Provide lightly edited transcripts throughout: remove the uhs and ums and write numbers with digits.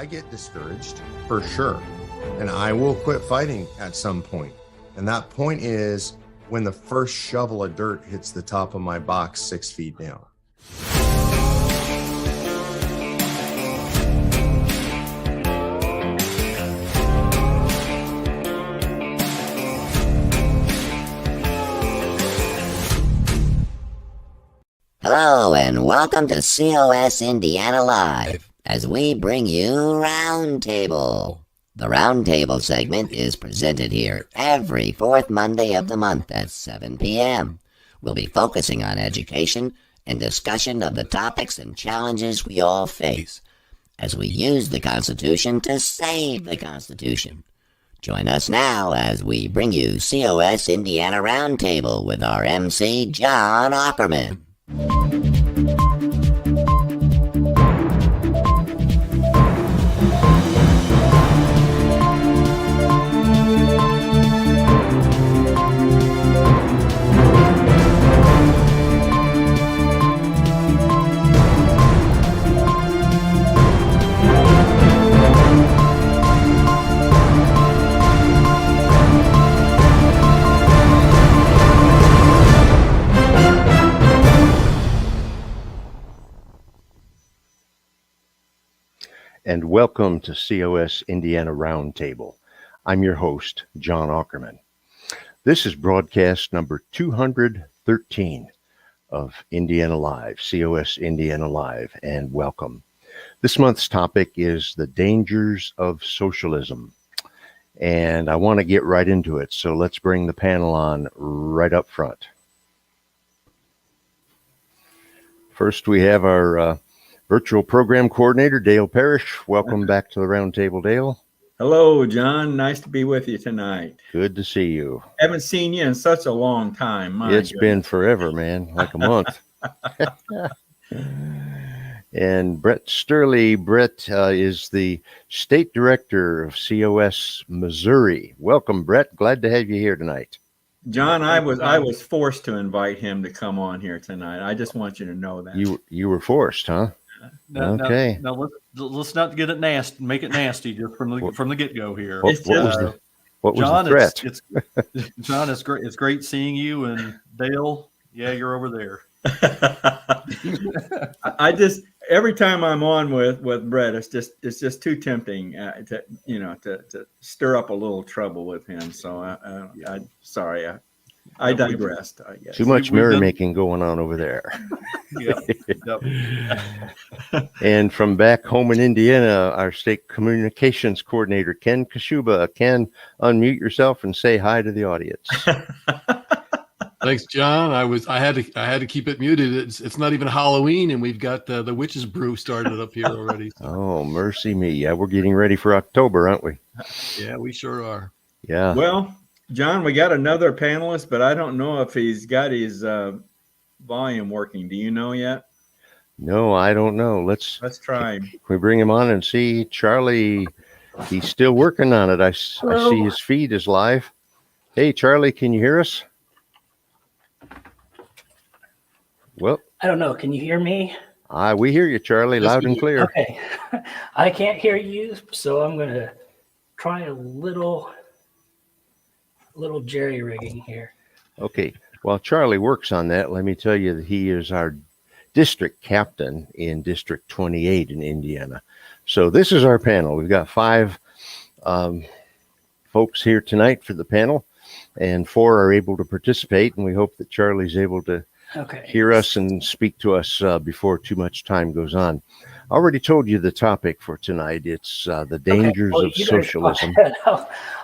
I get discouraged for sure, and I will quit fighting at some point. And that point is when the first shovel of dirt hits the top of my box 6 feet down. Hello and welcome to COS Indiana Live, as we bring you Roundtable. The Roundtable segment is presented here every fourth Monday of the month at 7 p.m. We'll be focusing on education and discussion of the topics and challenges we all face, as we use the Constitution to save the Constitution. Join us now as we bring you COS Indiana Roundtable with our MC, John Ackerman. And welcome to COS Indiana Roundtable. I'm your host, John Ackerman. This is broadcast number 213 of Indiana Live, COS Indiana Live, and welcome. This month's topic is the dangers of socialism, and I want to get right into it, so let's bring the panel on right up front. First, we have our virtual program coordinator, Dale Parrish. Welcome back to the Roundtable, Dale. Hello, John. Nice to be with you tonight. Good to see you. Haven't seen you in such a long time. It's been forever, man, like a month. And Brett Sturley. Brett is the state director of COS Missouri. Welcome, Brett. Glad to have you here tonight. John, I was forced to invite him to come on here tonight. I just want you to know that. You were forced, huh? Okay. No, let's not get it nasty. Make it nasty just from the get go here. What was John, the threat? John, it's great. It's great seeing you, and Dale. Yeah, you're over there. I just every time I'm on with Brett, it's just too tempting to stir up a little trouble with him. So I'm sorry. I digressed, I guess. Too much merrymaking going on over there. Yep. And from back home in Indiana, our state communications coordinator, Ken Kashuba. Ken, unmute yourself and say hi to the audience. Thanks, John. I had to keep it muted. It's not even Halloween, and we've got the witch's brew started up here already. So. Oh, mercy me! Yeah, we're getting ready for October, aren't we? Yeah, we sure are. Yeah. Well, John, we got another panelist, but I don't know if he's got his volume working. Do you know yet? No, I don't know. Let's try. Can we bring him on and see? Charlie, he's still working on it. I see his feed is live. Hey, Charlie, can you hear us? Well, I don't know. Can you hear me? We hear you, Charlie, loud and clear. Okay. I can't hear you, so I'm going to try a little jerry-rigging here. Okay. While Charlie works on that, let me tell you that he is our district captain in District 28 in Indiana. So this is our panel. We've got 5 folks here tonight for the panel, and 4 are able to participate, and we hope that Charlie's able to hear us and speak to us before too much time goes on. I already told you the topic for tonight. It's the dangers of socialism.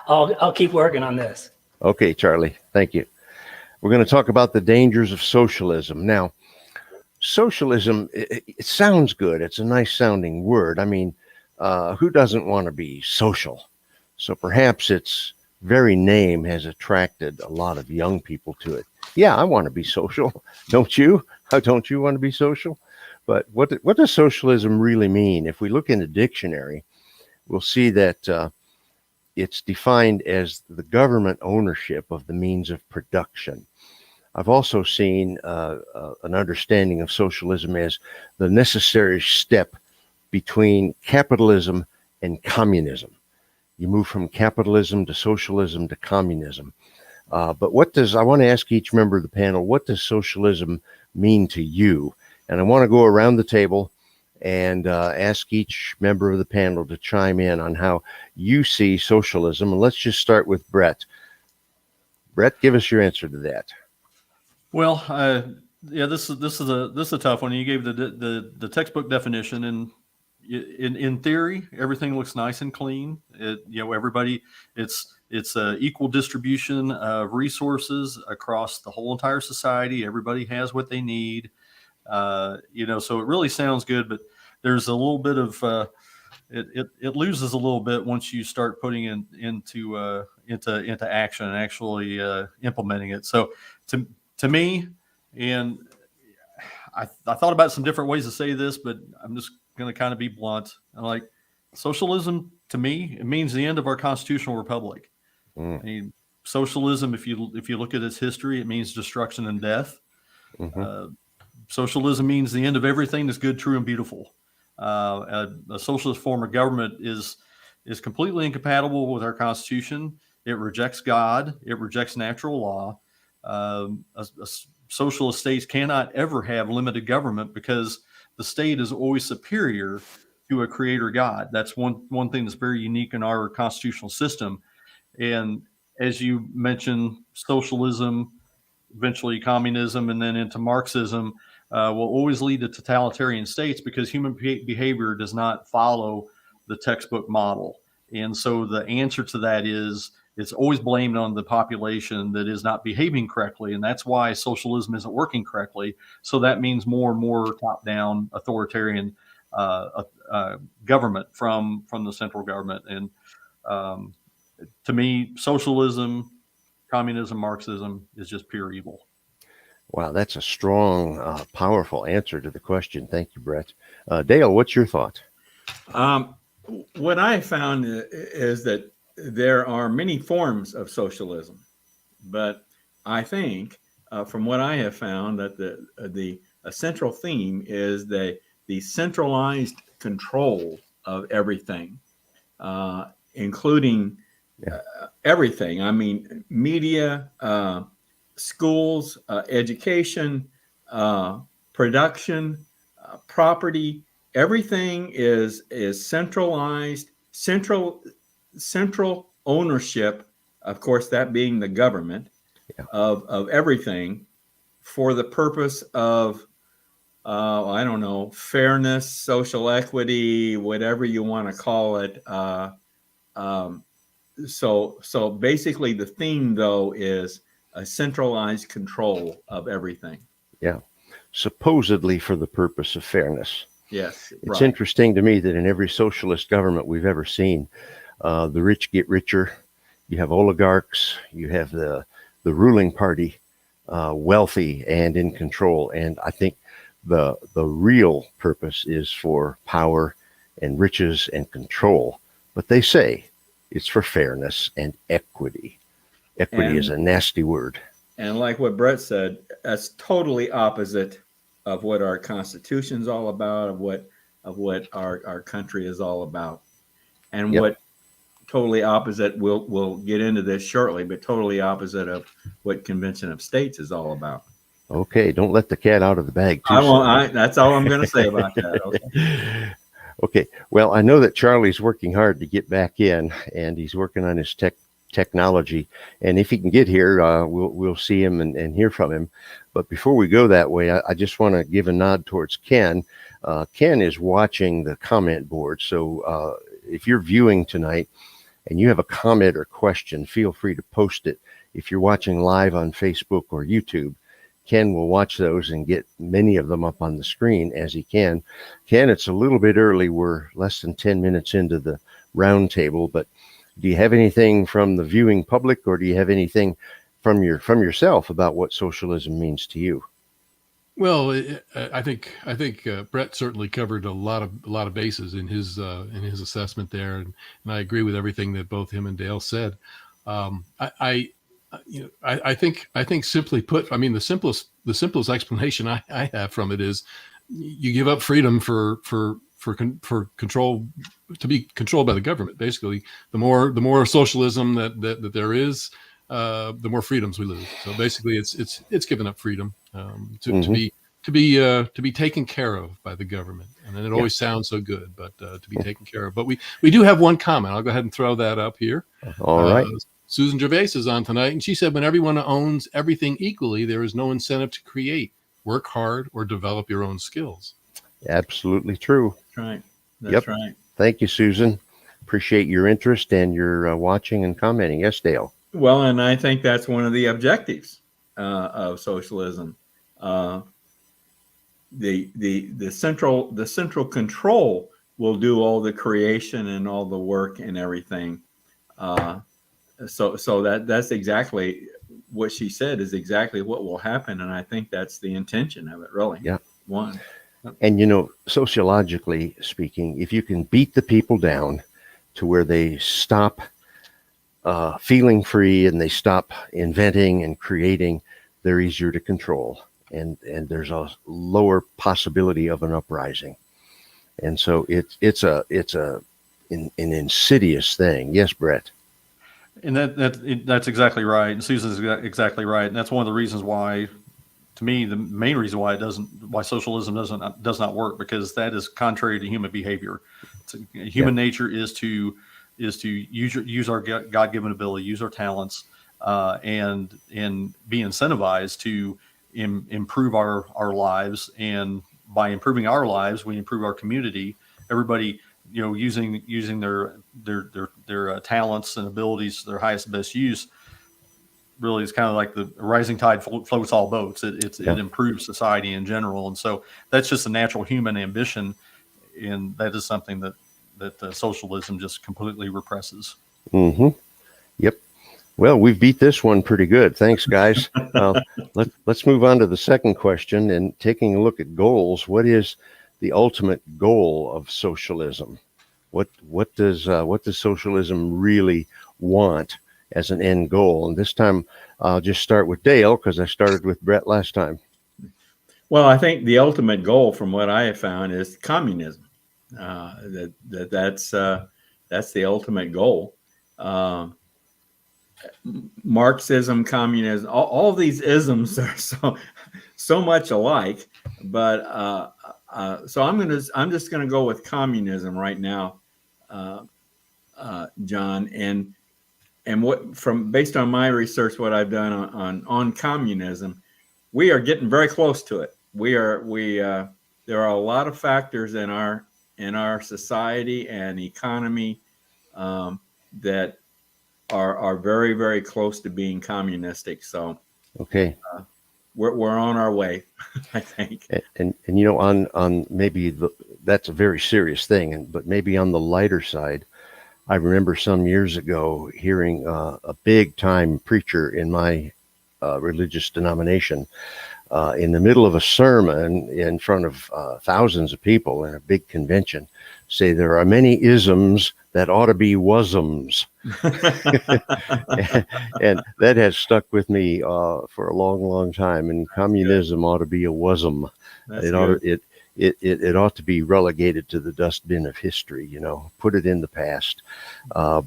I'll keep working on this. Okay, Charlie. Thank you. We're going to talk about the dangers of socialism. Now, socialism, it sounds good. It's a nice sounding word. I mean, who doesn't want to be social? So perhaps its very name has attracted a lot of young people to it. Yeah, I want to be social. Don't you? How don't you want to be social? But what does socialism really mean? If we look in the dictionary, we'll see that it's defined as the government ownership of the means of production. I've also seen an understanding of socialism as the necessary step between capitalism and communism. You move from capitalism to socialism to communism. But I want to ask each member of the panel, what does socialism mean to you? And I want to go around the table and ask each member of the panel to chime in on how you see socialism. And let's just start with Brett. Brett, give us your answer to that. Well, yeah, this is a tough one. You gave the textbook definition, and in theory, everything looks nice and clean. Everybody, it's equal distribution of resources across the whole entire society. Everybody has what they need. So it really sounds good, but there's a little bit of it loses a little bit once you start putting into action and actually implementing it. So to me, and I thought about some different ways to say this, but I'm just going to kind of be blunt. I'm like, socialism to me, it means the end of our constitutional republic. I mean, socialism, if you look at its history, it means destruction and death. Socialism means the end of everything that's good, true, and beautiful. A socialist form of government is completely incompatible with our Constitution. It rejects God. It rejects natural law. Socialist states cannot ever have limited government because the state is always superior to a creator God. That's one thing that's very unique in our constitutional system. And as you mentioned, socialism, eventually communism, and then into Marxism will always lead to totalitarian states because human behavior does not follow the textbook model. And so the answer to that is it's always blamed on the population that is not behaving correctly. And that's why socialism isn't working correctly. So that means more and more top-down authoritarian government from the central government. And to me, socialism, communism, Marxism is just pure evil. Wow, that's a strong, powerful answer to the question. Thank you, Brett. Dale, what's your thought? What I found is that there are many forms of socialism, but I think from what I have found that the central theme is the centralized control of everything, including everything. I mean, media, schools, education, production, property. Everything is centralized, central ownership, of course, that being the government of everything for the purpose of, I don't know, fairness, social equity, whatever you want to call it. So basically the theme, though, is a centralized control of everything. Yeah, supposedly for the purpose of fairness. Yes, it's interesting to me that in every socialist government we've ever seen, the rich get richer. You have oligarchs. You have the ruling party, wealthy and in control. And I think the real purpose is for power and riches and control. But they say it's for fairness and equity. Equity is a nasty word. And like what Brett said, that's totally opposite of what our Constitution's all about, of what our country is all about. And what totally opposite, we'll get into this shortly, but totally opposite of what Convention of States is all about. Okay, don't let the cat out of the bag too soon. That's all I'm going to say about that. Okay. Okay, well, I know that Charlie's working hard to get back in, and he's working on his technology. And if he can get here, we'll see him and hear from him. But before we go that way, I just want to give a nod towards Ken. Ken is watching the comment board. So if you're viewing tonight and you have a comment or question, feel free to post it. If you're watching live on Facebook or YouTube, Ken will watch those and get many of them up on the screen as he can. Ken, it's a little bit early. We're less than 10 minutes into the roundtable, but do you have anything from the viewing public, or do you have anything from yourself about what socialism means to you? Well, I think Brett certainly covered a lot of bases in his assessment there, and I agree with everything that both him and Dale said. I think simply put, I mean, the simplest explanation I have from it is you give up freedom for for control, to be controlled by the government. Basically, the more socialism that there is, the more freedoms we lose. So basically, it's giving up freedom to be taken care of by the government. And then it always sounds so good, but to be taken care of. But we do have one comment. I'll go ahead and throw that up here. All right. Susan Gervais is on tonight, and she said, when everyone owns everything equally, there is no incentive to create, work hard, or develop your own skills. Absolutely true. That's right. That's right. Thank you, Susan. Appreciate your interest and your watching and commenting. Yes, Dale. Well, and I think that's one of the objectives of socialism. The central control will do all the creation and all the work and everything. So that's exactly what she said is exactly what will happen, and I think that's the intention of it, really. Yeah. One. And sociologically speaking, if you can beat the people down to where they stop feeling free and they stop inventing and creating, they're easier to control, and there's a lower possibility of an uprising. And so it's an insidious thing. Yes, Brett. And that's exactly right. And Susan's exactly right. And that's one of the reasons why, to me, the main reason why socialism does not work, because that is contrary to human behavior. Human nature is to use our God-given ability, use our talents, and be incentivized to improve our lives. And by improving our lives, we improve our community. Everybody, using their talents and abilities to their highest and best use, really is kind of like the rising tide floats all boats. It improves society in general. And so that's just a natural human ambition. And that is something that socialism just completely represses. Mm-hmm. Yep. Well, we've beat this one pretty good. Thanks, guys. Let's move on to the second question, and taking a look at goals. What is the ultimate goal of socialism? What does socialism really want as an end goal? And this time I'll just start with Dale, because I started with Brett last time. Well, I think the ultimate goal, from what I have found, is communism. That's the ultimate goal. Marxism, communism, all these isms are so much alike. But so I'm just gonna go with communism right now, John. And based on my research, what I've done on communism, we are getting very close to it. There are a lot of factors in our society and economy that are very, very close to being communistic. So okay, we're on our way, I think. And on maybe that's a very serious thing, but maybe on the lighter side, I remember some years ago hearing a big time preacher in my religious denomination in the middle of a sermon in front of thousands of people in a big convention say there are many isms that ought to be wasms. and that has stuck with me for a long, long time. And communism ought to be a wasm. It ought to be relegated to the dustbin of history, put it in the past.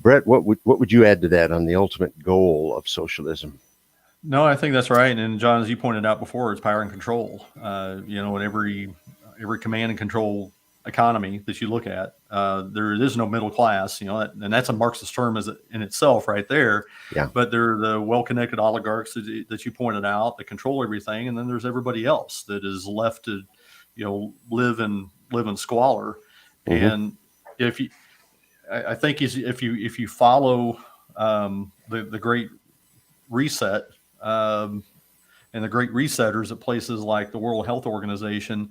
Brett, what would you add to that on the ultimate goal of socialism? No, I think that's right. And John, as you pointed out before, it's power and control. In every command and control economy that you look at, there is no middle class, and that's a Marxist term in itself right there. Yeah. But there are the well-connected oligarchs that you pointed out that control everything. And then there's everybody else that is left to, live in squalor. Mm-hmm. And I think if you follow the Great Reset, and the Great Resetters at places like the World Health Organization,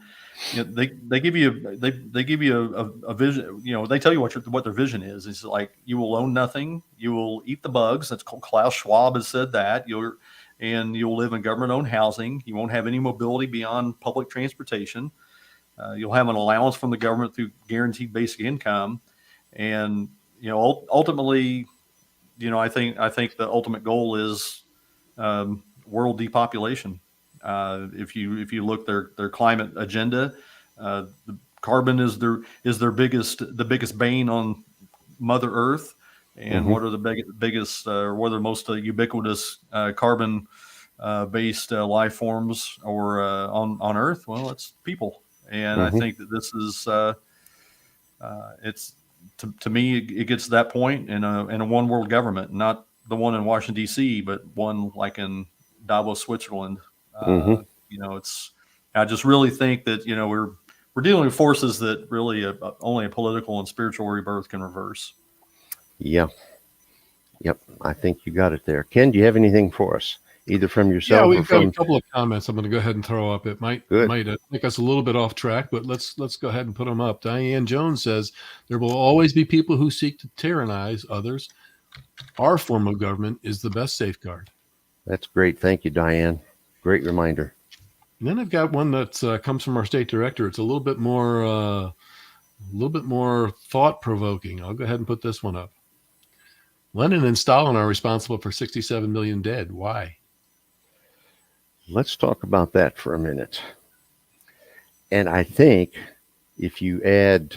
they give you a vision. They tell you what their vision is. It's like, you will own nothing, you will eat the bugs. That's Klaus Schwab has said that. You'll live in government-owned housing. You won't have any mobility beyond public transportation. You'll have an allowance from the government through guaranteed basic income, and ultimately, I think the ultimate goal is world depopulation. If you look their climate agenda, the carbon is the biggest bane on Mother Earth, and what are the biggest or what are the most ubiquitous carbon based life forms or on Earth? Well, it's people, and I think that this is it's to me it gets to that point in a one world government, not the one in Washington D.C., but one like in Davos, Switzerland. It's I just really think that we're dealing with forces that really only a political and spiritual rebirth can reverse. Yeah. Yep. I think you got it there. Ken, do you have anything for us, either from yourself Yeah, or we've got from? a couple of comments I'm going to go ahead and throw up. It might take us a little bit off track, but let's go ahead and put them up. Diane Jones says there will always be people who seek to tyrannize others. Our form of government is the best safeguard. That's great. Thank you, Diane. Great reminder. And then I've got one that comes from our state director. It's a little bit more thought provoking. I'll go ahead and put this one up. Lenin and Stalin are responsible for 67 million dead. Why? Let's talk about that for a minute. And I think if you add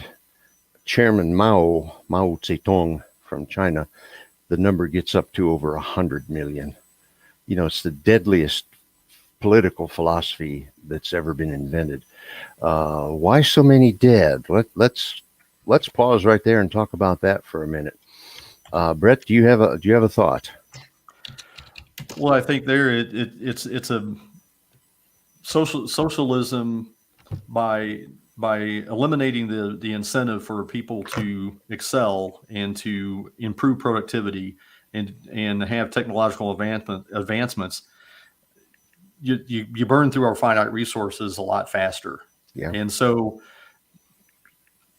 Chairman Mao Zedong from China, the number gets up to over 100 million. It's the deadliest political philosophy that's ever been invented. Why so many dead? Let's pause right there and talk about that for a minute. Brett, do you have a thought? Well, I think it's a socialism by eliminating the incentive for people to excel and to improve productivity and have technological advancements. You burn through our finite resources a lot faster. Yeah. And so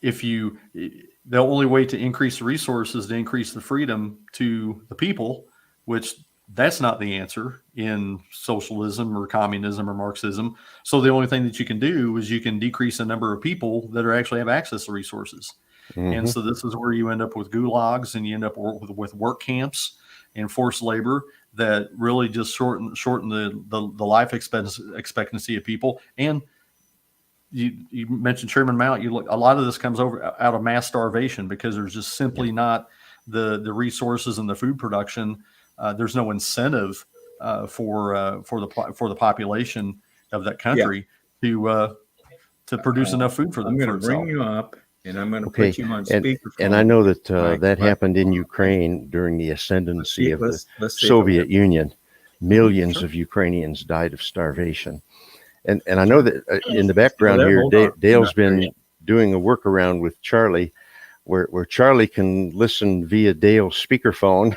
the only way to increase the resources is to increase the freedom to the people, which that's not the answer in socialism or communism or Marxism. So the only thing that you can do is you can decrease the number of people that actually have access to resources. And so this is where you end up with gulags, and you end up with work camps and forced labor that really just shorten the life expectancy of people. And you mentioned Chairman Mao. A lot of this comes out of mass starvation because there's just simply not the resources and the food production. There's no incentive for the population of that country to produce enough food for them. I'm going to bring you up, and I'm going to put you on speakerphone. speakerphone. And I know that that happened in Ukraine during the ascendancy of the Soviet Union. Millions of Ukrainians died of starvation. And I know that in the background here, Dale's been doing a workaround with Charlie, where Charlie can listen via Dale's speakerphone,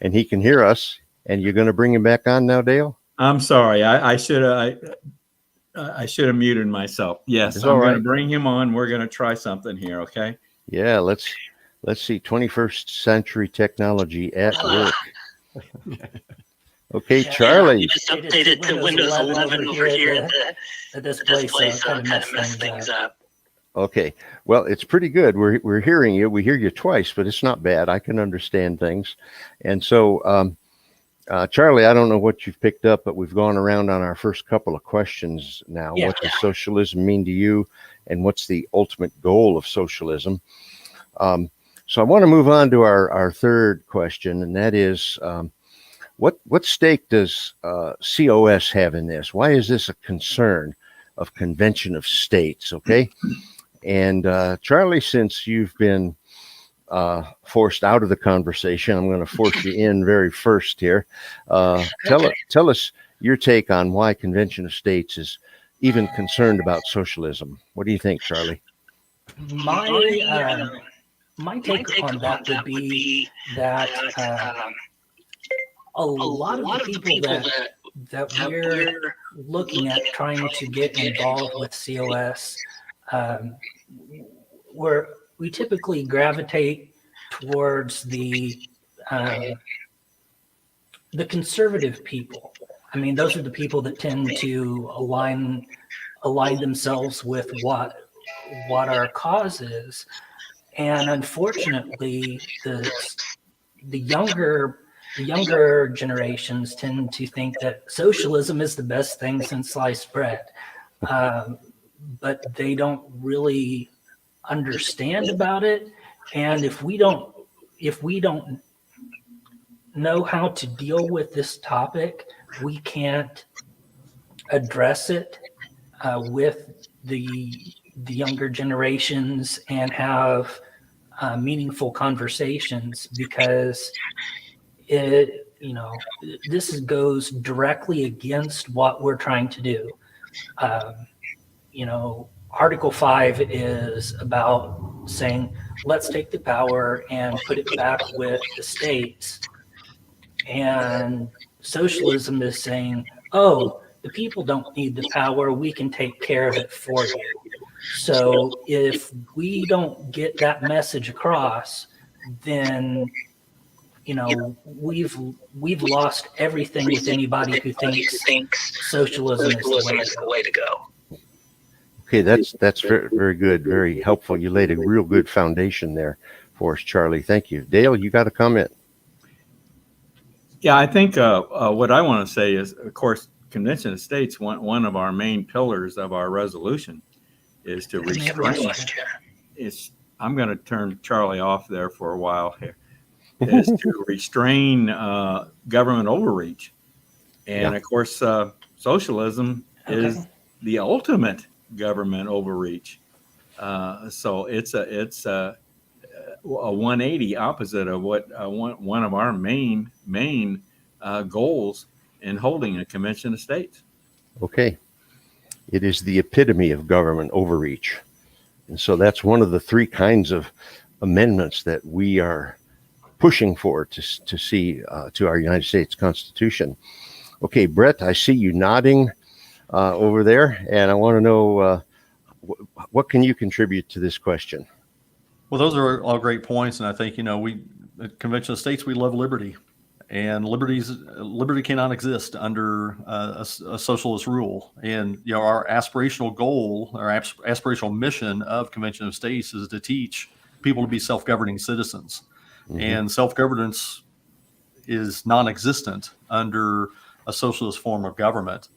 and he can hear us. And you're going to bring him back on now, Dale? I'm sorry, I should have muted myself. Yes, I'm going to bring him on. We're going to try something here. Okay. Yeah, let's see. 21st century technology at work. Okay, Charlie. You just updated to Windows 11 over here at this place, so kind of messed things up. Okay, well, it's pretty good. We're hearing you. We hear you twice, but it's not bad. I can understand things. And so, Charlie, I don't know what you've picked up, but we've gone around on our first couple of questions now. Yeah. What does socialism mean to you, and what's the ultimate goal of socialism? So I want to move on to our third question, and that is, what stake does COS have in this? Why is this a concern of convention of states? Okay. And Charlie, since you've been forced out of the conversation, I'm going to force you in very first here. Tell us your take on why convention of states is even concerned about socialism. What do you think, Charlie? My take on that would be that a lot of the people that we're looking at trying to get involved with COS, we typically gravitate towards the conservative people. I mean, those are the people that tend to align themselves with what our cause is, and unfortunately, the younger generations tend to think that socialism is the best thing since sliced bread. but they don't really understand about it. And if we don't know how to deal with this topic, we can't address it with the younger generations and have meaningful conversations, because this goes directly against what we're trying to do. Article 5 is about saying, let's take the power and put it back with the states. And socialism is saying, oh, the people don't need the power, we can take care of it for you. So if we don't get that message across, then we've lost everything with anybody who thinks socialism is the way to go. Okay, that's very, very good, very helpful. You laid a real good foundation there for us, Charlie. Thank you. Dale, you got a comment? Yeah, I think what I want to say is, of course, Convention of States, one of our main pillars of our resolution is to restrain. I'm going to turn Charlie off there for a while here. Is to restrain government overreach, and of course, socialism is the ultimate government overreach. So it's a 180 opposite of what one of our main goals in holding a Convention of States. Okay. It is the epitome of government overreach. And so that's one of the three kinds of amendments that we are pushing for to see to our United States Constitution. Okay, Brett, I see you nodding over there, and I want to know what can you contribute to this question? Well, those are all great points, and I think we, at Convention of States, we love liberty, and liberty cannot exist under a socialist rule. And our aspirational goal, our aspirational mission of Convention of States is to teach people to be self-governing citizens. Mm-hmm. And self-governance is non-existent under a socialist form of government.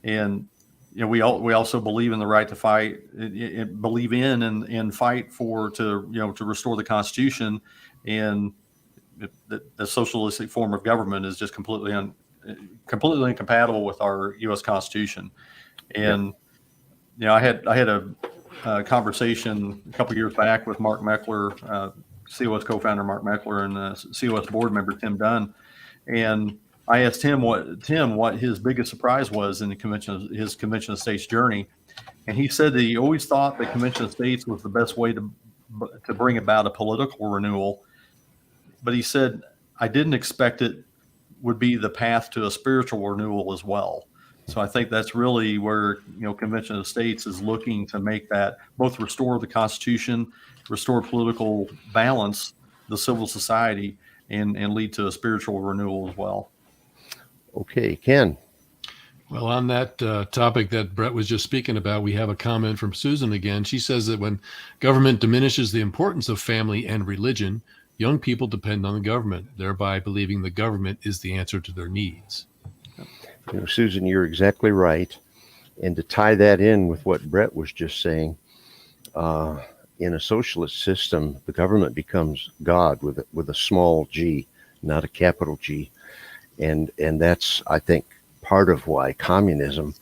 And we also believe in the right to fight, believe in and fight for to restore the Constitution. And the socialistic form of government is just completely incompatible with our U.S. Constitution. And I had a conversation a couple years back with Mark Meckler, COS co-founder Mark Meckler, and COS board member Tim Dunn, and I asked him what his biggest surprise was in his Convention of States journey, and he said that he always thought the Convention of States was the best way to bring about a political renewal, but he said, I didn't expect it would be the path to a spiritual renewal as well. So I think that's really where Convention of States is looking to make that, both restore the Constitution, restore political balance, the civil society, and lead to a spiritual renewal as well. Okay, Ken. Well, on that topic that Brett was just speaking about, we have a comment from Susan again. She says that when government diminishes the importance of family and religion, young people depend on the government, thereby believing the government is the answer to their needs. Susan, you're exactly right. And to tie that in with what Brett was just saying, in a socialist system, the government becomes God with a small g, not a capital G. And that's, I think, part of why communism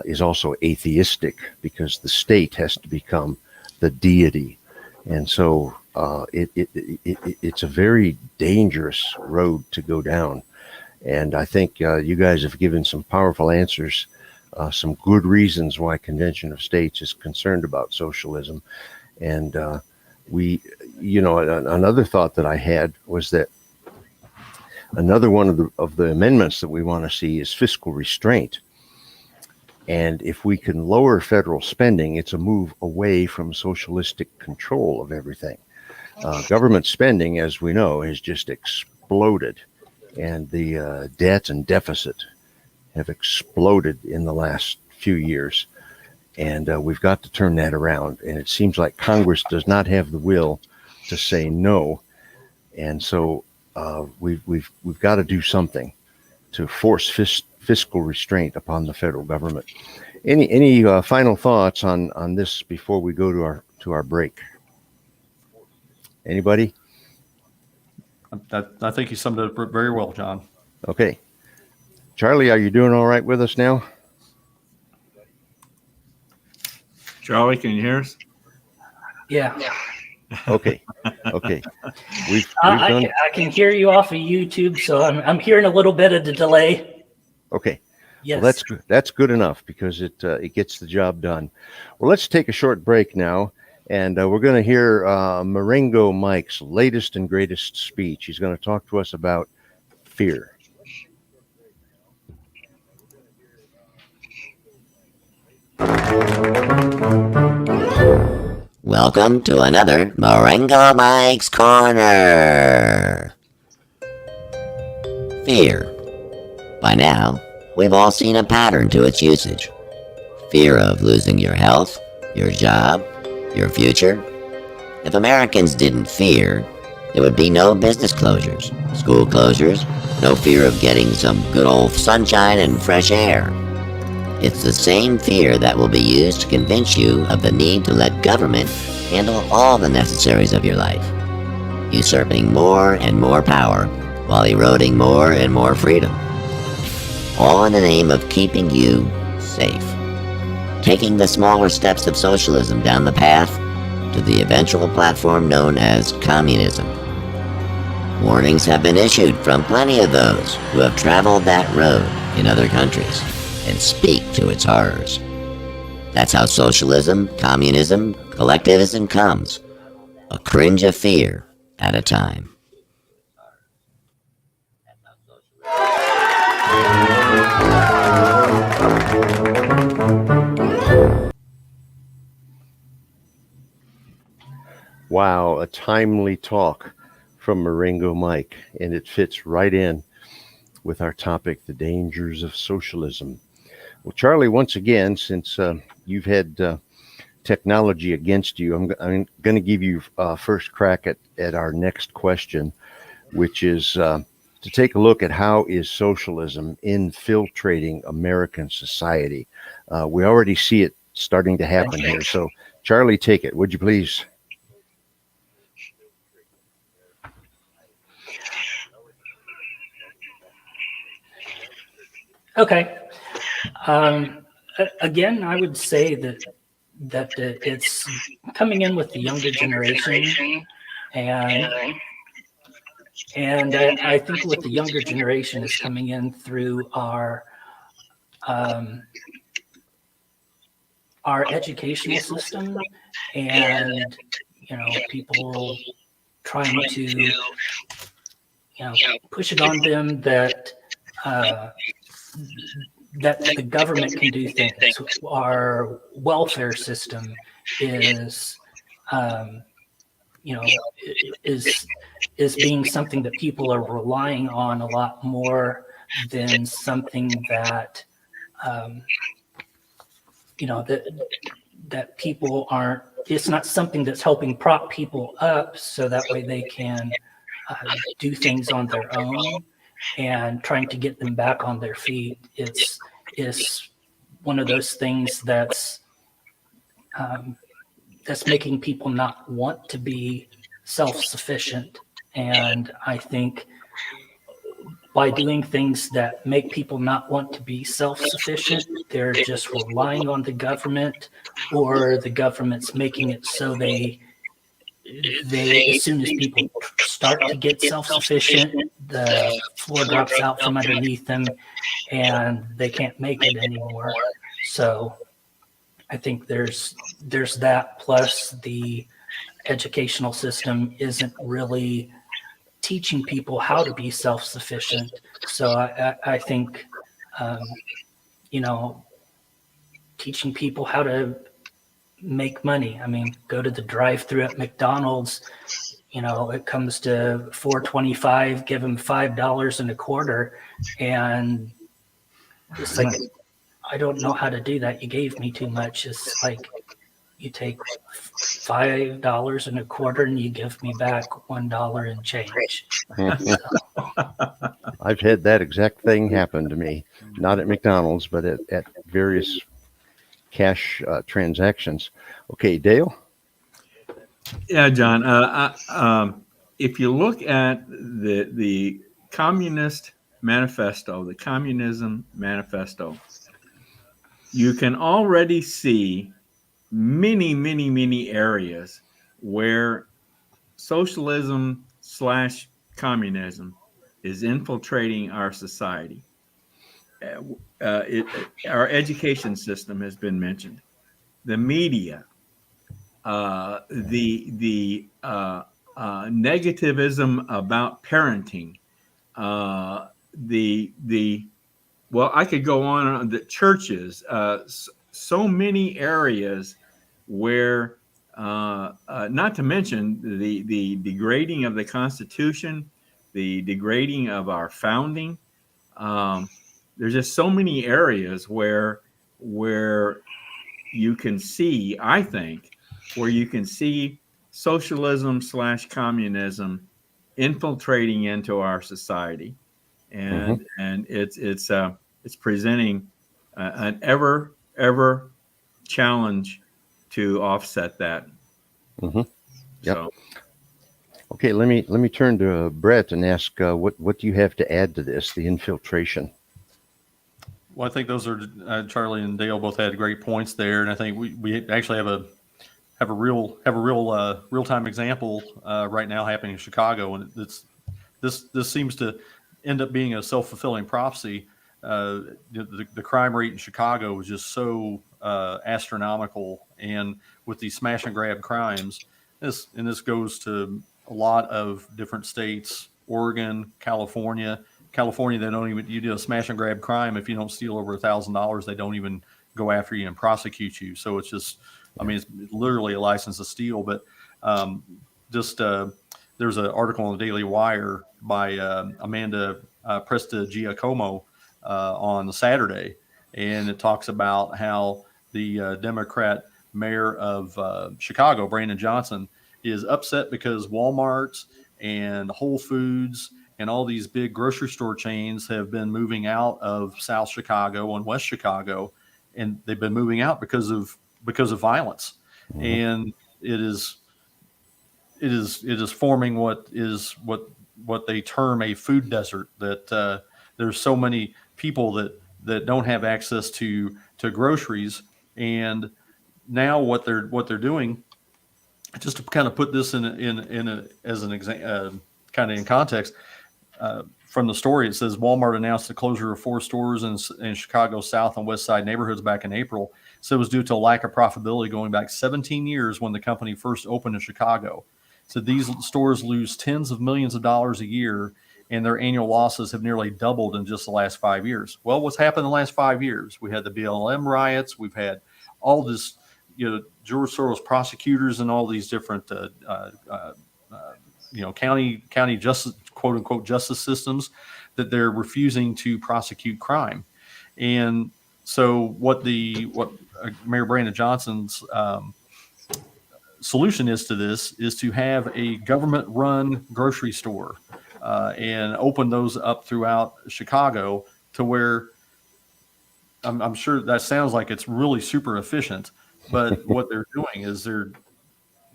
is also atheistic, because the state has to become the deity. And so it's a very dangerous road to go down. And I think you guys have given some powerful answers, some good reasons why Convention of States is concerned about socialism. And another thought that I had was that another one of the amendments that we want to see is fiscal restraint. And if we can lower federal spending, it's a move away from socialistic control of everything. Government spending, as we know, has just exploded. And the debt and deficit have exploded in the last few years. And we've got to turn that around. And it seems like Congress does not have the will to say no. And so we've got to do something to force fiscal restraint upon the federal government. Any final thoughts on this before we go to our break? Anybody? I think you summed it up very well, John. Okay. Charlie, are you doing all right with us now? Charlie, can you hear us? Yeah. Okay. Okay. We've done. I can hear you off of YouTube, so I'm hearing a little bit of the delay. Okay. Yes. Well, that's good. That's good enough because it gets the job done. Well, let's take a short break now, and we're going to hear Marengo Mike's latest and greatest speech. He's going to talk to us about fear. Welcome to another Marengo Mike's Corner. Fear. By now, we've all seen a pattern to its usage. Fear of losing your health, your job, your future. If Americans didn't fear, there would be no business closures, school closures, no fear of getting some good old sunshine and fresh air. It's the same fear that will be used to convince you of the need to let government handle all the necessaries of your life, usurping more and more power while eroding more and more freedom. All in the name of keeping you safe. Taking the smaller steps of socialism down the path to the eventual platform known as communism. Warnings have been issued from plenty of those who have traveled that road in other countries and speak to its horrors. That's how socialism, communism, collectivism comes, a cringe of fear at a time. Wow, a timely talk from Marengo Mike, and it fits right in with our topic, the dangers of socialism. Well, Charlie, once again, since you've had technology against you, I'm going to give you first crack at our next question, which is to take a look at how is socialism infiltrating American society. We already see it starting to happen here. So, Charlie, take it, would you please? Okay. Again, I would say that it's coming in with the younger generation, and I think with the younger generation is coming in through our educational system, and people trying to push it on them that the government can do things. Our welfare system is being something that people are relying on a lot more than something that that people aren't. It's not something that's helping prop people up so that way they can do things on their own, and trying to get them back on their feet. It's one of those things that's making people not want to be self-sufficient. And I think by doing things that make people not want to be self-sufficient, they're just relying on the government, or the government's making it so they as soon as people start to get self-sufficient, the floor drops out from underneath them and they can't make it anymore. So I think there's that, plus the educational system isn't really teaching people how to be self-sufficient. So I think teaching people how to make money. I mean, go to the drive-through at McDonald's, it comes to $4.25, give them $5.25, and it's like, I don't know how to do that. You gave me too much. It's like you take $5.25 and you give me back $1 and change. I've had that exact thing happen to me, not at McDonald's, but at various cash transactions. Okay, Dale. Yeah, John. If you look at the Communist Manifesto, the Communism Manifesto, you can already see many areas where socialism slash communism is infiltrating our society. Our education system has been mentioned, the media, the negativism about parenting, the well, I could go on the churches, so many areas where, not to mention the degrading of the Constitution, the degrading of our founding. There's just so many areas where you can see, I think, where you can see socialism slash communism infiltrating into our society, and it's presenting an ever challenge to offset that. Mm-hmm. Yep. So, okay, let me turn to Brett and ask what do you have to add to this, the infiltration? Well, I think those are Charlie and Dale both had great points there, and I think we actually have a real time example right now happening in Chicago, and this seems to end up being a self-fulfilling prophecy. The crime rate in Chicago is just so astronomical, and with these smash and grab crimes, this goes to a lot of different states, Oregon, California, they don't even, you do a smash and grab crime. If you don't steal over $1,000, they don't even go after you and prosecute you. So it's just, I mean, it's literally a license to steal. But there's an article on the Daily Wire by Amanda Prestigiacomo on Saturday, and it talks about how the Democrat mayor of Chicago, Brandon Johnson, is upset because Walmart and Whole Foods and all these big grocery store chains have been moving out of South Chicago and West Chicago, and they've been moving out because of violence. Mm-hmm. And it is forming what they term a food desert, that there's so many people that don't have access to groceries. And now what they're doing, just to kind of put this as an example, kind of in context, from the story, it says Walmart announced the closure of 4 stores in Chicago's South and West Side neighborhoods back in April. So it was due to a lack of profitability going back 17 years when the company first opened in Chicago. So these stores lose tens of millions of dollars a year, and their annual losses have nearly doubled in just the last 5 years. Well, what's happened in the last 5 years? We had the BLM riots. We've had all this, George Soros prosecutors and all these different, county justice, quote unquote, justice systems, that they're refusing to prosecute crime. And so what Mayor Brandon Johnson's solution is to this is to have a government-run grocery store and open those up throughout Chicago, to where I'm sure that sounds like it's really super efficient, but what they're doing is they're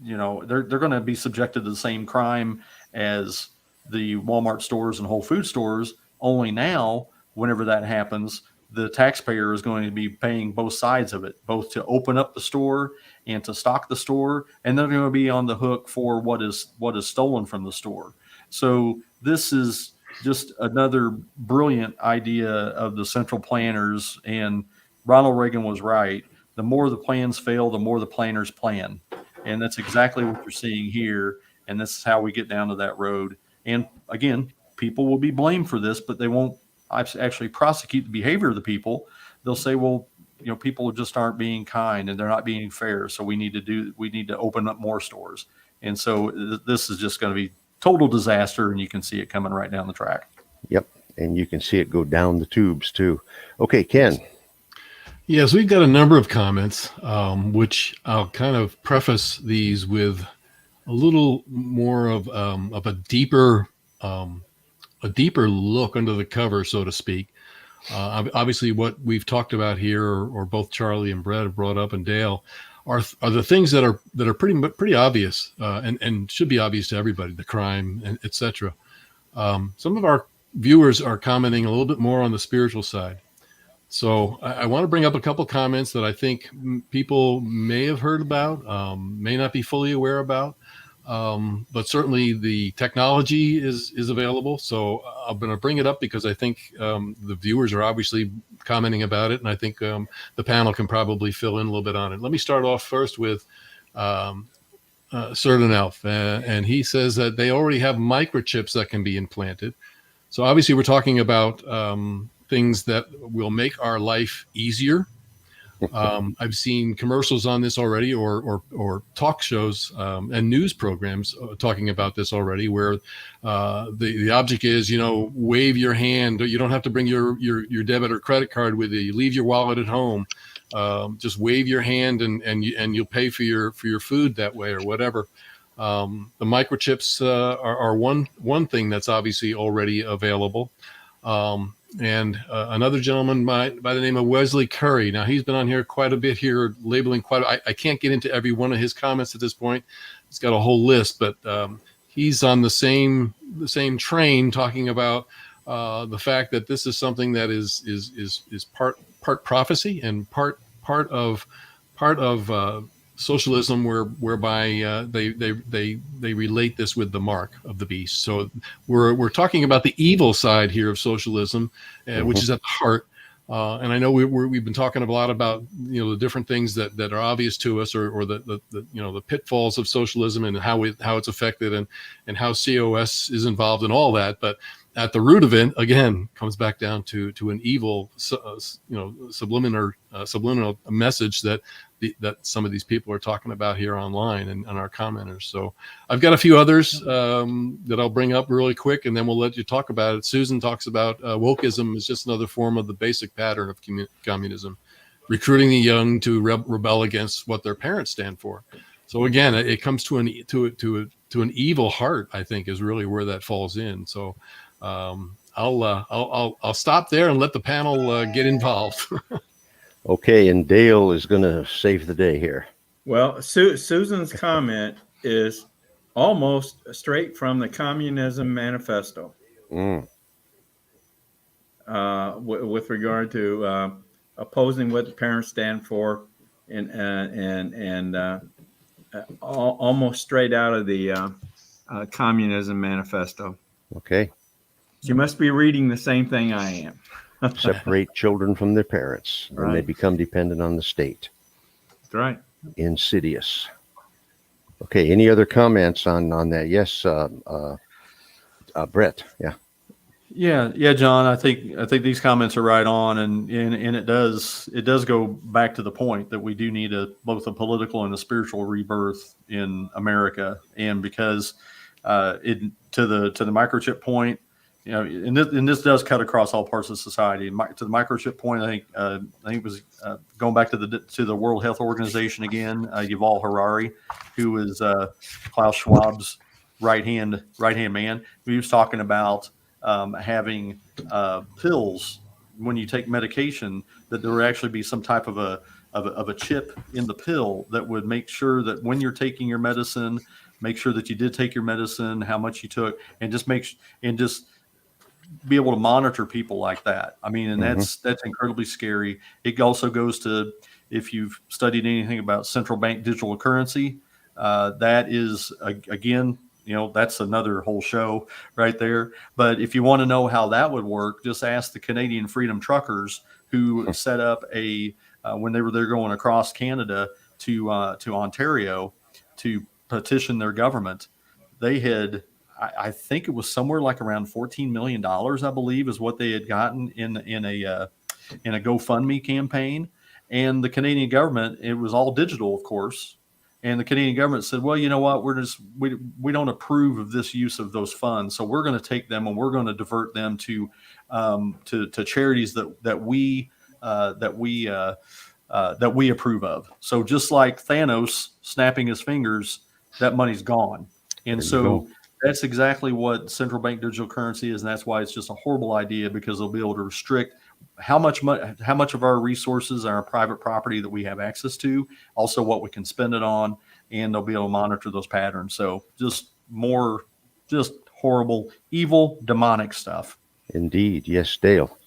going to be subjected to the same crime as the Walmart stores and Whole Food stores. Only now, whenever that happens, the taxpayer is going to be paying both sides of it, both to open up the store and to stock the store, and they're going to be on the hook for what is stolen from the store. So this is just another brilliant idea of the central planners, and Ronald Reagan was right. The more the plans fail, the more the planners plan. And that's exactly what you're seeing here. And this is how we get down to that road. And again, people will be blamed for this, but they won't actually prosecute the behavior of the people. They'll say, well, people just aren't being kind and they're not being fair. So we need to open up more stores. And so this is just going to be total disaster. And you can see it coming right down the track. Yep. And you can see it go down the tubes too. Okay, Ken. Yes, we've got a number of comments, which I'll kind of preface these with a little more of a deeper look under the cover, so to speak. Obviously, what we've talked about here, or both Charlie and Brett have brought up, and Dale, are the things that are pretty obvious, and should be obvious to everybody: the crime, and etc. Some of our viewers are commenting a little bit more on the spiritual side. So I want to bring up a couple comments that I think people may have heard about, may not be fully aware about, but certainly the technology is available. So I'm going to bring it up because I think the viewers are obviously commenting about it, and I think the panel can probably fill in a little bit on it. Let me start off first with Certain Elf, and he says that they already have microchips that can be implanted. So obviously we're talking about things that will make our life easier. I've seen commercials on this already, or talk shows and news programs talking about this already, where the object is, wave your hand. You don't have to bring your debit or credit card with you. You leave your wallet at home. Just wave your hand and you'll pay for your food that way, or whatever. The microchips are one thing that's obviously already available. And another gentleman by the name of Wesley Curry. Now, he's been on here quite a bit here, labeling I can't get into every one of his comments at this point. He's got a whole list, but he's on the same train, talking about the fact that this is something that is part prophecy and part of socialism, whereby they relate this with the mark of the beast. So we're talking about the evil side here of socialism, which is at the heart. And I know we've been talking a lot about the different things that are obvious to us, or the pitfalls of socialism, and how it's affected, and how COS is involved in all that. But at the root of it, again, comes back down to an evil, subliminal message that some of these people are talking about here online and our commenters. So I've got a few others that I'll bring up really quick, and then we'll let you talk about it. Susan talks about wokeism is just another form of the basic pattern of communism, recruiting the young to rebel against what their parents stand for. So again, it comes to an evil heart, I think, is really where that falls in. So I'll stop there and let the panel get involved. Okay, and Dale is going to save the day here. Well, Susan's comment is almost straight from the Communism Manifesto, with regard to opposing what the parents stand for, and almost straight out of the Communism Manifesto. Okay. You must be reading the same thing I am. Separate children from their parents, and they become dependent on the state. That's right. Insidious. Okay, any other comments on that? Yes, Brett. Yeah, John. I think these comments are right on, and it does go back to the point that we do need both a political and a spiritual rebirth in America, and because to the microchip point. And this does cut across all parts of society. To the microchip point, I think it was going back to the World Health Organization again. Yuval Harari, who was Klaus Schwab's right hand man, he was talking about having pills when you take medication, that there would actually be some type of a chip in the pill that would make sure that when you're taking your medicine, make sure that you did take your medicine, how much you took, and just be able to monitor people like that. I mean, and that's incredibly scary. It also goes to, if you've studied anything about central bank digital currency, that is again, that's another whole show right there. But if you want to know how that would work, just ask the Canadian Freedom Truckers, who set up when they were there going across Canada to Ontario to petition their government. They had, I think it was somewhere like around $14 million, I believe, is what they had gotten in a GoFundMe campaign. And the Canadian government, it was all digital, of course. And the Canadian government said, well, you know what, we don't approve of this use of those funds. So we're going to take them and we're going to divert them to charities that we approve of. So just like Thanos snapping his fingers, that money's gone. And so That's exactly what central bank digital currency is, and that's why it's just a horrible idea, because they'll be able to restrict how much of our resources are private property that we have access to, also what we can spend it on, and they'll be able to monitor those patterns. So just horrible, evil, demonic stuff. Indeed. Yes, Dale.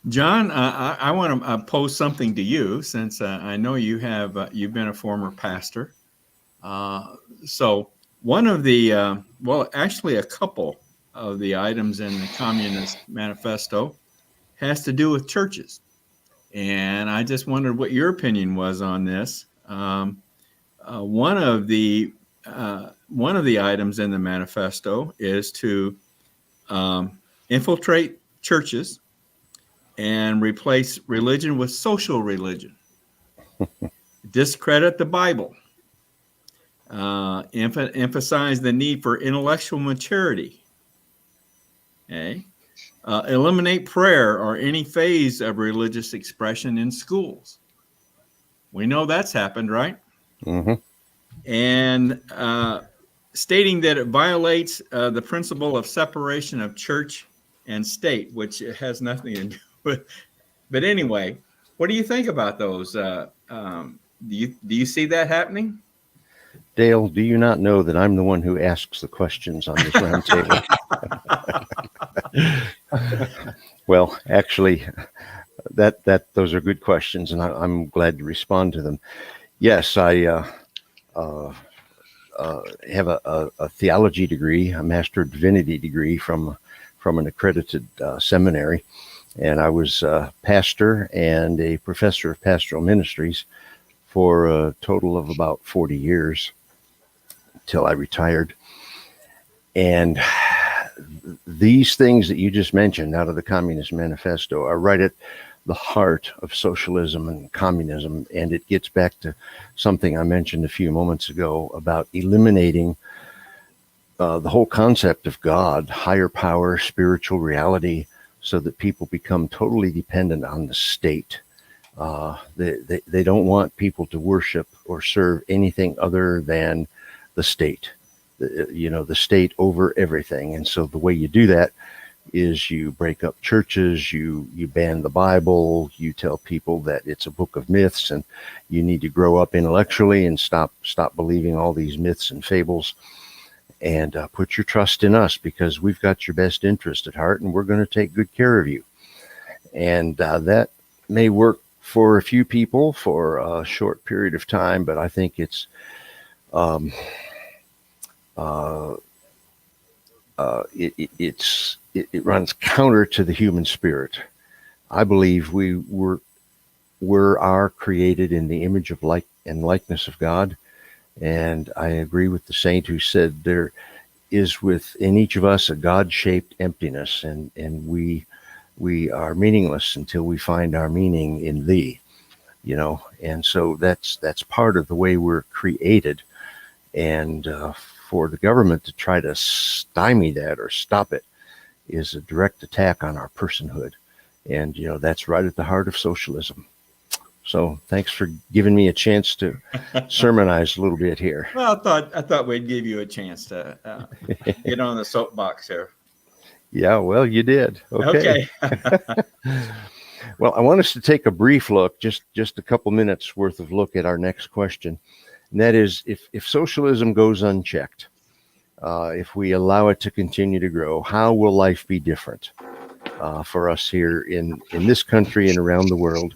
John, I want to pose something to you, since I know you have you've been a former pastor. So one of the well, actually, a couple of the items in the Communist Manifesto has to do with churches, and I just wondered what your opinion was on this. One of the items in the manifesto is to infiltrate churches and replace religion with social religion, discredit the Bible, emphasize the need for intellectual maturity, okay? Eliminate prayer or any phase of religious expression in schools. We know that's happened, right? Mm-hmm. And stating that it violates the principle of separation of church and state, which it has nothing to do with. But anyway, what do you think about those? Do you see that happening? Dale, do you not know that I'm the one who asks the questions on this roundtable? Well, actually, those are good questions, and I'm glad to respond to them. Yes, I have a theology degree, a Master of Divinity degree from an accredited seminary, and I was a pastor and a professor of pastoral ministries for a total of about 40 years till I retired. And these things that you just mentioned out of the Communist Manifesto are right at the heart of socialism and communism. And it gets back to something I mentioned a few moments ago about eliminating the whole concept of God, higher power, spiritual reality, so that people become totally dependent on the state. They don't want people to worship or serve anything other than the state, the state over everything. And so the way you do that is you break up churches, you ban the Bible, you tell people that it's a book of myths and you need to grow up intellectually and stop believing all these myths and fables, and put your trust in us, because we've got your best interest at heart and we're going to take good care of you. And that may work for a few people for a short period of time, but I think it runs counter to the human spirit. I believe we are created in the image of and likeness of God. And I agree with the saint who said there is within each of us a God-shaped emptiness, and we are meaningless until we find our meaning in thee, and so that's part of the way we're created. And for the government to try to stymie that or stop it is a direct attack on our personhood. And, that's right at the heart of socialism. So thanks for giving me a chance to sermonize a little bit here. Well, I thought we'd give you a chance to get on the soapbox here. Yeah, well, you did. Okay. Well, I want us to take a brief look, just a couple minutes worth of look at our next question. And that is, if socialism goes unchecked, if we allow it to continue to grow, how will life be different for us here in this country and around the world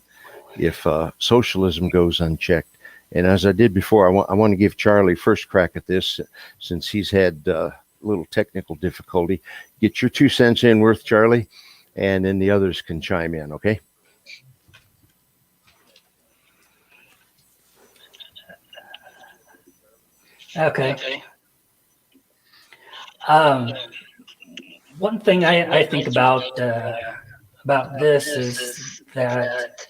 if socialism goes unchecked? And as I did before, I want to give Charlie first crack at this, since he's had a little technical difficulty. Get your 2 cents in worth, Charlie, and then the others can chime in, okay? Okay. One thing I think about this is that,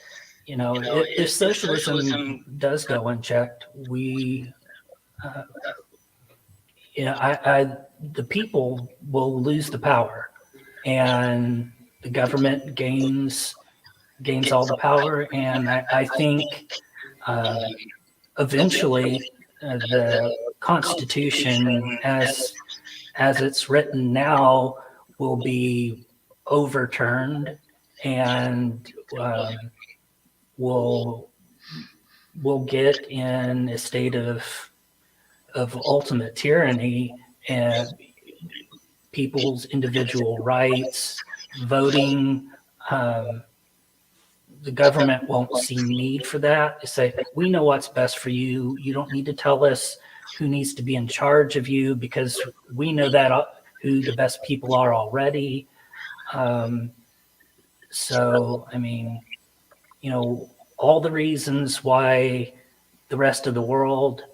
if socialism does go unchecked, the people will lose the power, and the government gains all the power. And I think eventually the Constitution, as as it's written now, will be overturned, and we'll get in a state of ultimate tyranny, and people's individual rights, voting. The government won't see need for that. They say, we know what's best for you. You don't need to tell us who needs to be in charge of you, because we know that who the best people are already. So, I mean, all the reasons why the rest of the world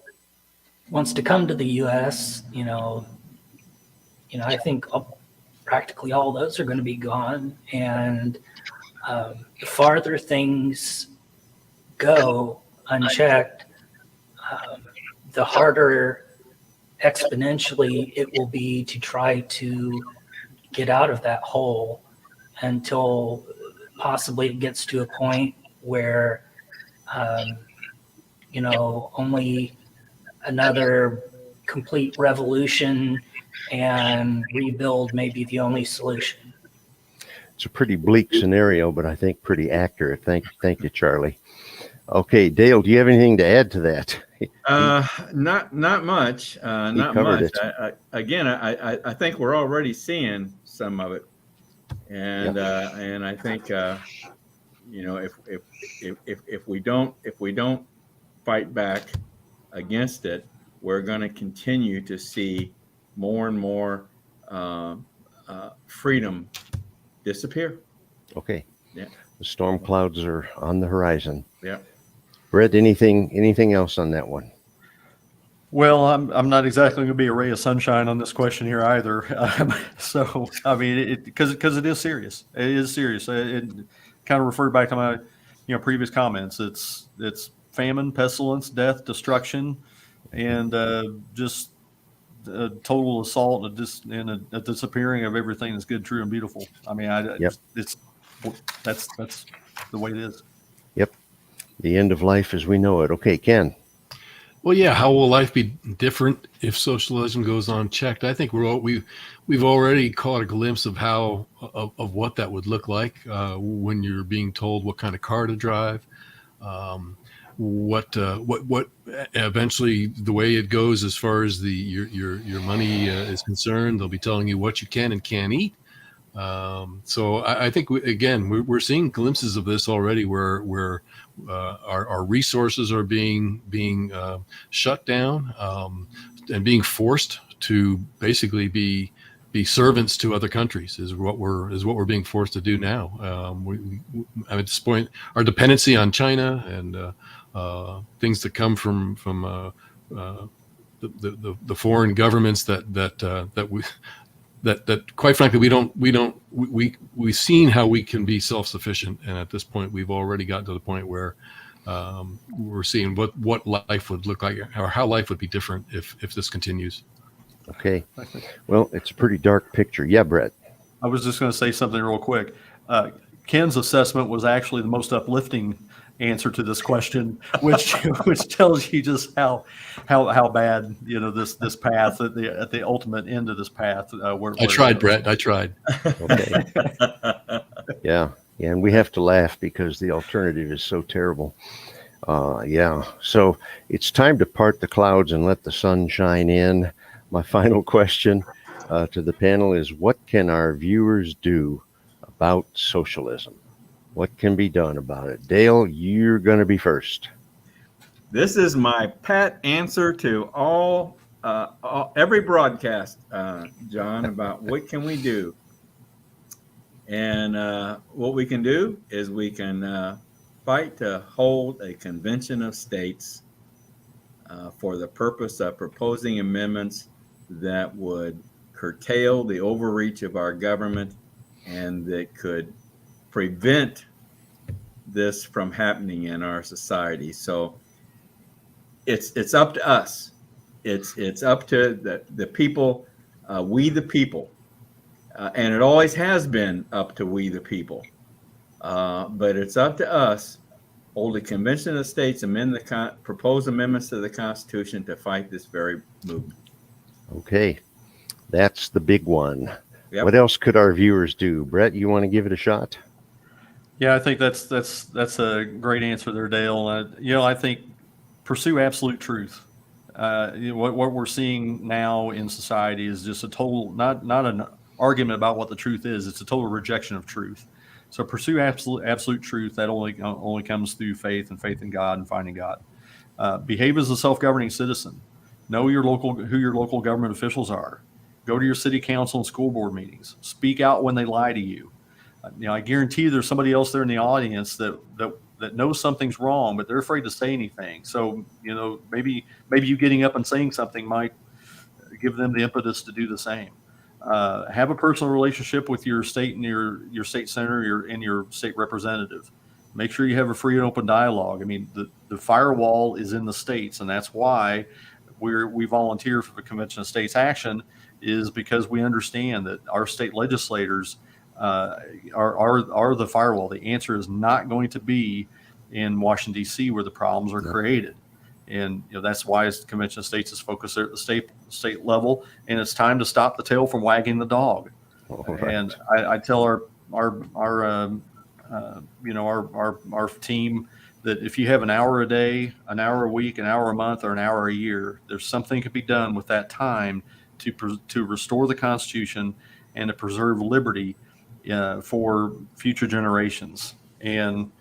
wants to come to the U.S., I think practically all those are going to be gone. And the farther things go unchecked, the harder exponentially it will be to try to get out of that hole, until possibly it gets to a point where, only another complete revolution and rebuild may be the only solution. It's a pretty bleak scenario, but I think pretty accurate. Thank you, Charlie. Okay, Dale, do you have anything to add to that? Not much. Not much. I think we're already seeing some of it, and I think if we don't fight back against it, we're going to continue to see more and more freedom disappear. Okay. Yeah. The storm clouds are on the horizon. Yeah. Brett, anything else on that one? Well, I'm not exactly going to be a ray of sunshine on this question here either. So, I mean, because it is serious. It is serious. It kind of referred back to my, previous comments. It's famine, pestilence, death, destruction, and just a total assault and a disappearing of everything that's good, true, and beautiful. I mean, that's the way it is. Yep. The end of life as we know it. Okay, Ken. Well, yeah. How will life be different if socialism goes unchecked? I think we've already caught a glimpse of of what that would look like when you're being told what kind of car to drive. What eventually the way it goes as far as your money is concerned, they'll be telling you what you can and can't eat. So I think we're seeing glimpses of this already, where our resources are being shut down and being forced to basically be servants to other countries is what we're being forced to do now. At this point, our dependency on China and things that come from the foreign governments that quite frankly we've seen how we can be self-sufficient, and at this point we've already gotten to the point where we're seeing what life would look like, or how life would be different if this continues. Okay, well, it's a pretty dark picture. Yeah, Brett. I was just going to say something real quick. Ken's assessment was actually the most uplifting answer to this question, which tells you just how bad this path at the ultimate end of this path. I tried, Brett. I tried. Okay. Yeah, and we have to laugh because the alternative is so terrible. So it's time to part the clouds and let the sun shine in. My final question to the panel is: what can our viewers do about socialism? What can be done about it? Dale, you're going to be first. This is my pat answer to every broadcast, John, about what can we do. And what we can do is we can fight to hold a convention of states for the purpose of proposing amendments that would curtail the overreach of our government and that could prevent this from happening in our society. So it's up to us. It's up to the people, we the people, and it always has been up to we the people. But it's up to us. Hold a convention of states, propose amendments to the Constitution to fight this very movement. Okay, That's the big one. Yep. What else could our viewers do? Brett, you want to give it a shot? Yeah, I think that's a great answer there, Dale. I think pursue absolute truth. What we're seeing now in society is just a total, not an argument about what the truth is. It's a total rejection of truth. So pursue absolute truth. That only comes through faith and faith in God and finding God. Behave as a self-governing citizen. Know who your local government officials are. Go to your city council and school board meetings. Speak out when they lie to you. I guarantee you there's somebody else there in the audience that knows something's wrong, but they're afraid to say anything. So, maybe you getting up and saying something might give them the impetus to do the same. Have a personal relationship with your state and your state senator and your state representative. Make sure you have a free and open dialogue. I mean, the firewall is in the states, and that's why we volunteer for the Convention of States Action, is because we understand that our state legislators are the firewall. The answer is not going to be in Washington, D.C., where the problems are created. And that's why the Convention of States is focused at the state level, and it's time to stop the tail from wagging the dog. Right. And I tell our team that if you have an hour a day, an hour a week, an hour a month, or an hour a year, there's something can be done with that time to restore the Constitution and to preserve liberty for future generations. And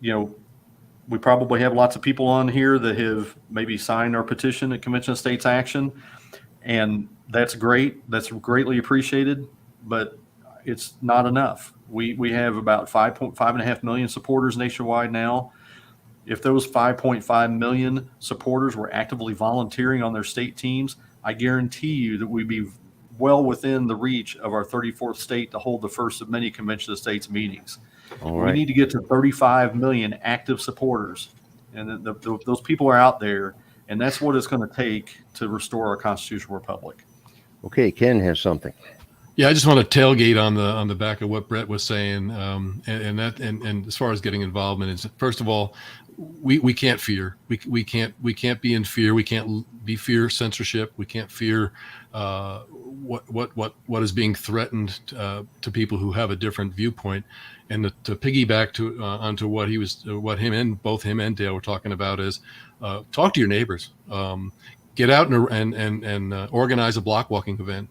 we probably have lots of people on here that have maybe signed our petition at Convention of States Action, and that's great. That's greatly appreciated, but it's not enough. We have about 5.5 million supporters nationwide now. If those 5.5 million supporters were actively volunteering on their state teams, I guarantee you that we'd be well within the reach of our 34th state to hold the first of many Convention of States meetings. All right. We need to get to 35 million active supporters, and those people are out there, and that's what it's going to take to restore our constitutional republic. Okay, Ken has something. Yeah, I just want to tailgate on the back of what Brett was saying, and as far as getting involvement, is first of all, we can't fear. We can't be in fear. We can't be fear censorship. We can't fear what is being threatened to people who have a different viewpoint. And to piggyback onto what both him and Dale were talking about is talk to your neighbors. Get out and organize a block walking event.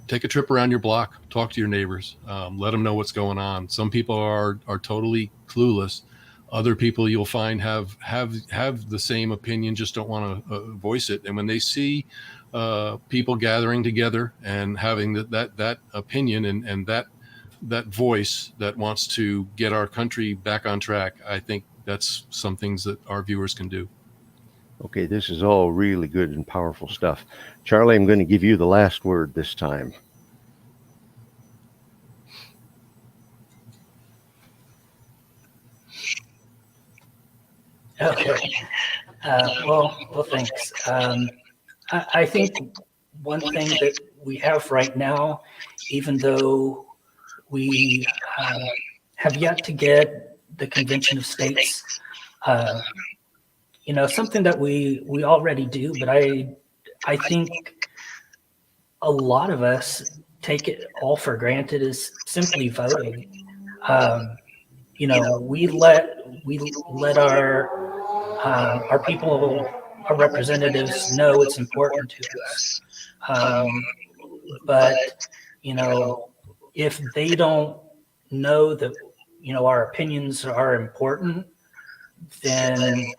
Take a trip around your block. Talk to your neighbors. Let them know what's going on. Some people are totally clueless. Other people you'll find have the same opinion, just don't want to voice it. And when they see people gathering together and having that opinion and that voice that wants to get our country back on track, I think that's some things that our viewers can do. Okay, this is all really good and powerful stuff. Charlie, I'm going to give you the last word this time. Okay. Well, thanks. I think one thing that we have right now, even though we have yet to get the Convention of States, something that we already do, but I think a lot of us take it all for granted, is simply voting. We let our people, our representatives know it's important to us. But if they don't know that, our opinions are important, then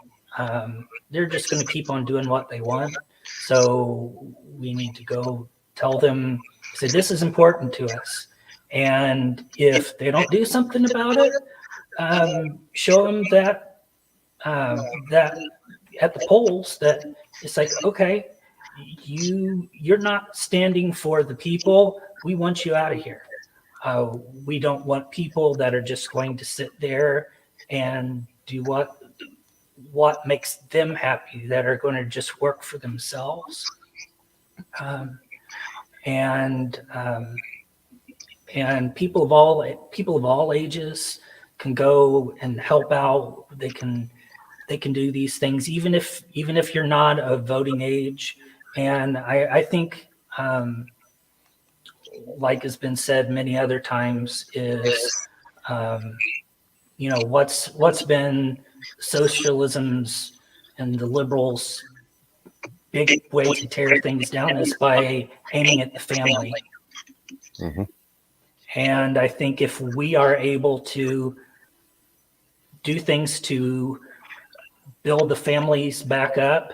they're just going to keep on doing what they want. So we need to go tell them, say, this is important to us. And if they don't do something about it, show them that at the polls that it's like, okay, you're not standing for the people. We want you out of here. We don't want people that are just going to sit there and do what makes them happy, that are going to just work for themselves. And people of all ages can go and help out. They can do these things, even if you're not of voting age. And I think um, like has been said many other times, is what's been socialism's and the liberals' big way to tear things down is by aiming at the family. Mm-hmm. And I think if we are able to do things to build the families back up,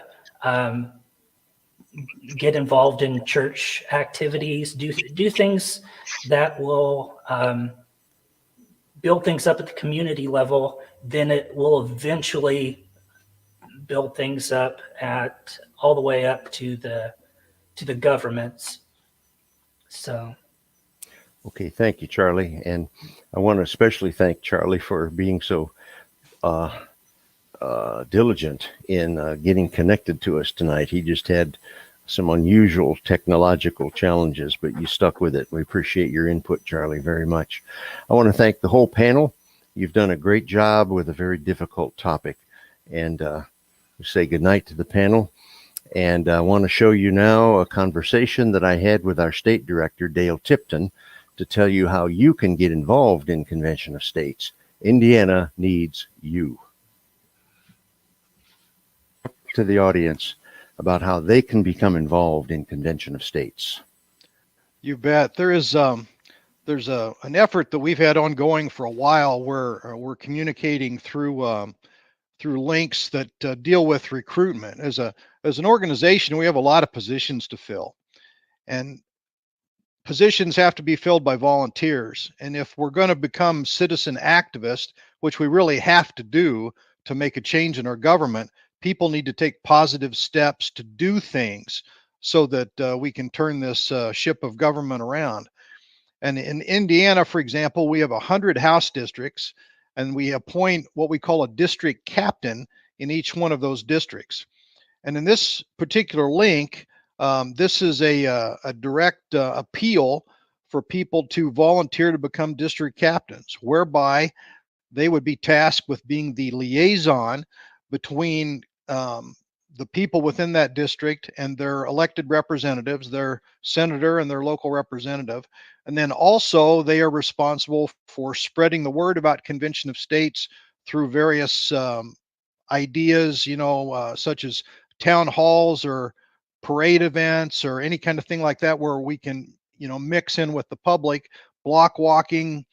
get involved in church activities, do things that will build things up at the community level, then it will eventually build things up at all the way up to the governments. So. Okay, thank you, Charlie. And I want to especially thank Charlie for being so diligent in getting connected to us tonight. He just had some unusual technological challenges, but you stuck with it. We appreciate your input, Charlie, very much. I want to thank the whole panel. You've done a great job with a very difficult topic. And we say goodnight to the panel. And I want to show you now a conversation that I had with our state director, Dale Tipton, to tell you how you can get involved in Convention of States. Indiana needs you. To the audience about how they can become involved in Convention of States. You bet. There's an effort that we've had ongoing for a while where we're communicating through links that deal with recruitment. As an organization, we have a lot of positions to fill, and positions have to be filled by volunteers. And if we're going to become citizen activists, which we really have to do to make a change in our government, people need to take positive steps to do things so that we can turn this ship of government around. And in Indiana, for example, we have 100 House districts, and we appoint what we call a district captain in each one of those districts. And in this particular link, this is a direct appeal for people to volunteer to become district captains, whereby they would be tasked with being the liaison between the people within that district and their elected representatives, their senator and their local representative. And then also they are responsible for spreading the word about Convention of States through various ideas, such as town halls or parade events or any kind of thing like that, where we can, mix in with the public, block walking,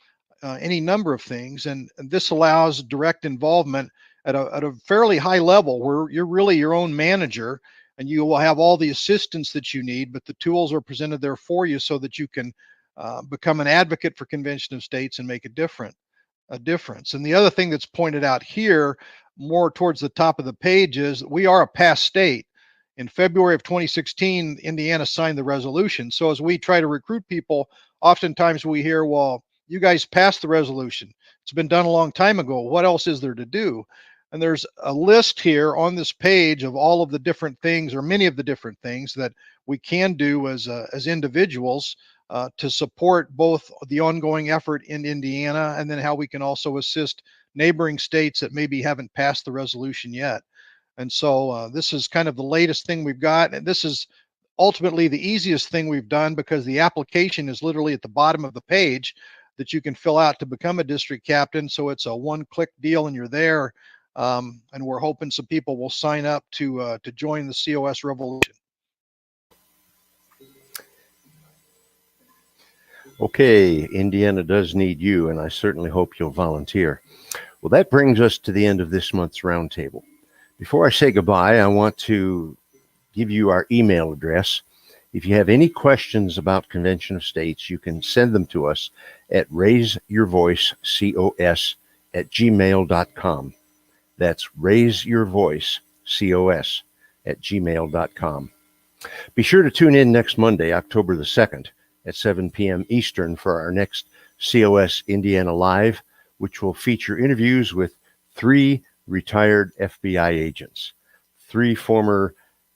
any number of things. And this allows direct involvement at a fairly high level where you're really your own manager and you will have all the assistance that you need, but the tools are presented there for you so that you can become an advocate for Convention of States and make a difference. And the other thing that's pointed out here, more towards the top of the page, is we are a past state. In February of 2016, Indiana signed the resolution. So as we try to recruit people, oftentimes we hear, well, you guys passed the resolution. It's been done a long time ago. What else is there to do? And there's a list here on this page of all of the different things, or many of the different things that we can do as individuals to support both the ongoing effort in Indiana and then how we can also assist neighboring states that maybe haven't passed the resolution yet. And so this is kind of the latest thing we've got. And this is ultimately the easiest thing we've done because the application is literally at the bottom of the page that you can fill out to become a district captain. So it's a one-click deal and you're there. And we're hoping some people will sign up to join the COS revolution. Okay, Indiana does need you, and I certainly hope you'll volunteer. Well, that brings us to the end of this month's roundtable. Before I say goodbye, I want to give you our email address. If you have any questions about Convention of States, you can send them to us at raiseyourvoicecos@gmail.com. That's raiseyourvoicecos@gmail.com. Be sure to tune in next Monday, October the 2nd at 7 p.m. Eastern for our next COS Indiana Live, which will feature interviews with 3 retired FBI agents, 3 former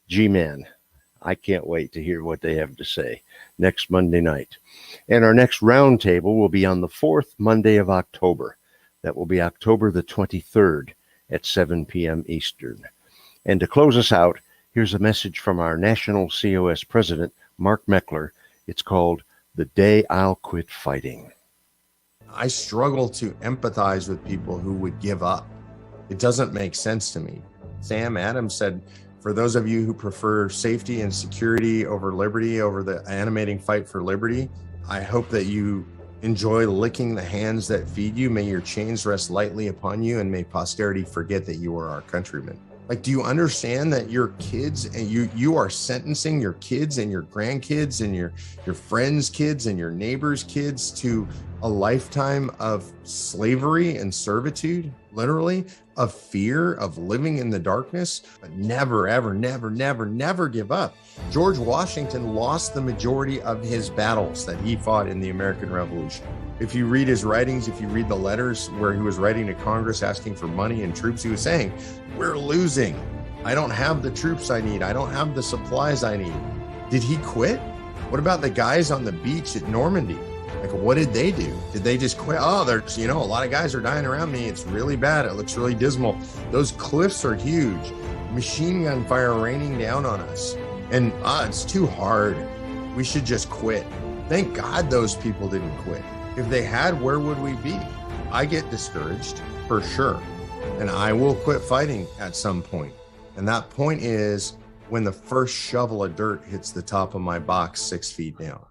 G-men. I can't wait to hear what they have to say next Monday night. And our next roundtable will be on the 4th Monday of October. That will be October the 23rd at 7 p.m. Eastern. And to close us out, here's a message from our National COS President, Mark Meckler. It's called The Day I'll Quit Fighting. I struggle to empathize with people who would give up. It doesn't make sense to me. Sam Adams said, for those of you who prefer safety and security over liberty, over the animating fight for liberty, I hope that you enjoy licking the hands that feed you. May your chains rest lightly upon you, and may posterity forget that you are our countrymen. Like, do you understand that your kids and you are sentencing your kids and your grandkids and your friends' kids and your neighbors' kids to a lifetime of slavery and servitude, literally, of fear, of living in the darkness, but never, ever, never, never, never give up. George Washington lost the majority of his battles that he fought in the American Revolution. If you read his writings, if you read the letters where he was writing to Congress asking for money and troops, he was saying, we're losing. I don't have the troops I need. I don't have the supplies I need. Did he quit? What about the guys on the beach at Normandy? Like, what did they do? Did they just quit? Oh, there's, a lot of guys are dying around me. It's really bad. It looks really dismal. Those cliffs are huge. Machine gun fire raining down on us. And it's too hard. We should just quit. Thank God those people didn't quit. If they had, where would we be? I get discouraged, for sure. And I will quit fighting at some point. And that point is when the first shovel of dirt hits the top of my box 6 feet down.